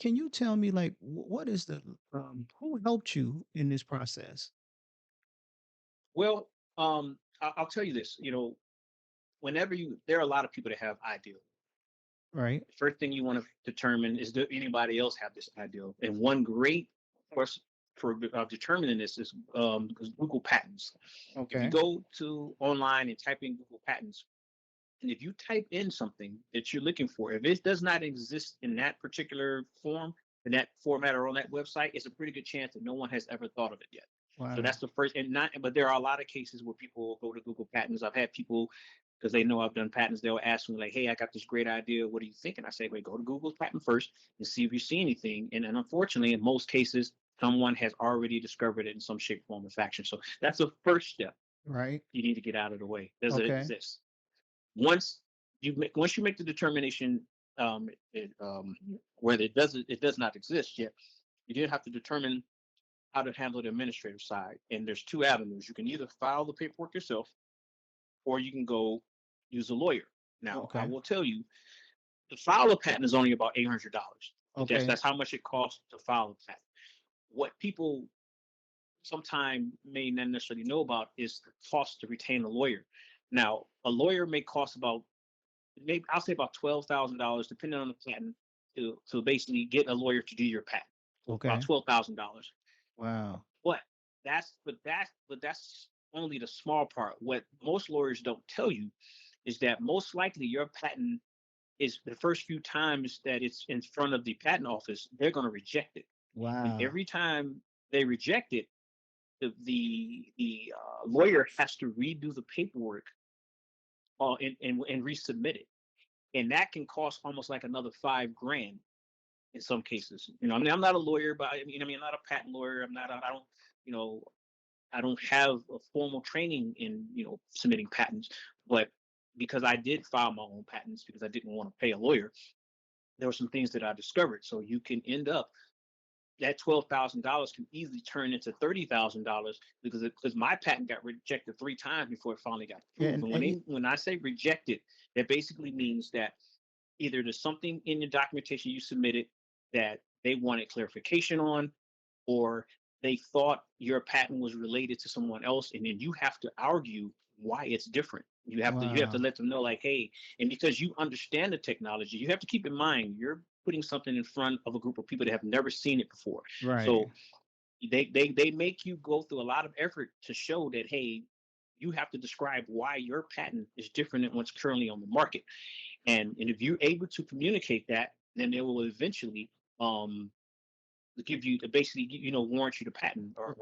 Can you tell me, like, what is the who helped you in this process? Well, I'll tell you this. There are a lot of people that have ideals. Right. The first thing you want to determine is, do anybody else have this ideal? And one great course for determining this is Google Patents. If you Okay. go to online and type in Google Patents, and if you type in something that you're looking for, if it does not exist in that particular form, in that format or on that website, it's a pretty good chance that no one has ever thought of it yet. So Wow. that's the first, and not, but there are a lot of cases where people will go to Google Patents. I've had people, because they know I've done patents, they'll ask me like, "Hey, I got this great idea. What do you think?" And I say, "Wait, go to Google Patent first and see if you see anything." And unfortunately, in most cases, someone has already discovered it in some shape, form, or fashion. So that's the first step Right. you need to get out of the way. Does it Okay. exist? Once you make the determination, whether it does not exist yet, you then have to determine how to handle the administrative side. And there's two avenues. You can either file the paperwork yourself, or you can go use a lawyer. Now, I Okay. will tell you, to file a patent is only about $800. Okay. That's how much it costs to file a patent. What people sometimes may not necessarily know about is the cost to retain a lawyer. Now, a lawyer may cost about, maybe I'll say about $12,000, depending on the patent, to basically get a lawyer to do your patent. About Okay. $12,000. Wow. But that's only the small part. What most lawyers don't tell you is that most likely your patent is, the first few times that it's in front of the patent office, they're going to reject it, and Wow. every time they reject it, the lawyer has to redo the paperwork, and resubmit it, and that can cost almost like another 5 grand in some cases. I mean, I'm not a lawyer, but I'm not a patent lawyer. I don't, you know, I don't have a formal training in, submitting patents, but because I did file my own patents because I didn't want to pay a lawyer, there were some things that I discovered. So you can end up, that $12,000 can easily turn into $30,000, because my patent got rejected 3 times before it finally got Yeah, approved. And when I say rejected, that basically means that either there's something in your documentation you submitted that they wanted clarification on, or they thought your patent was related to someone else, and then you have to argue why it's different. You have to wow. let them know, like, hey, and because you understand the technology, you have to keep in mind you're putting something in front of a group of people that have never seen it before. Right. So they make you go through a lot of effort to show that, hey, you have to describe why your patent is different than what's currently on the market. And if you're able to communicate that, then they will eventually, give you, basically, warrant you the patent, or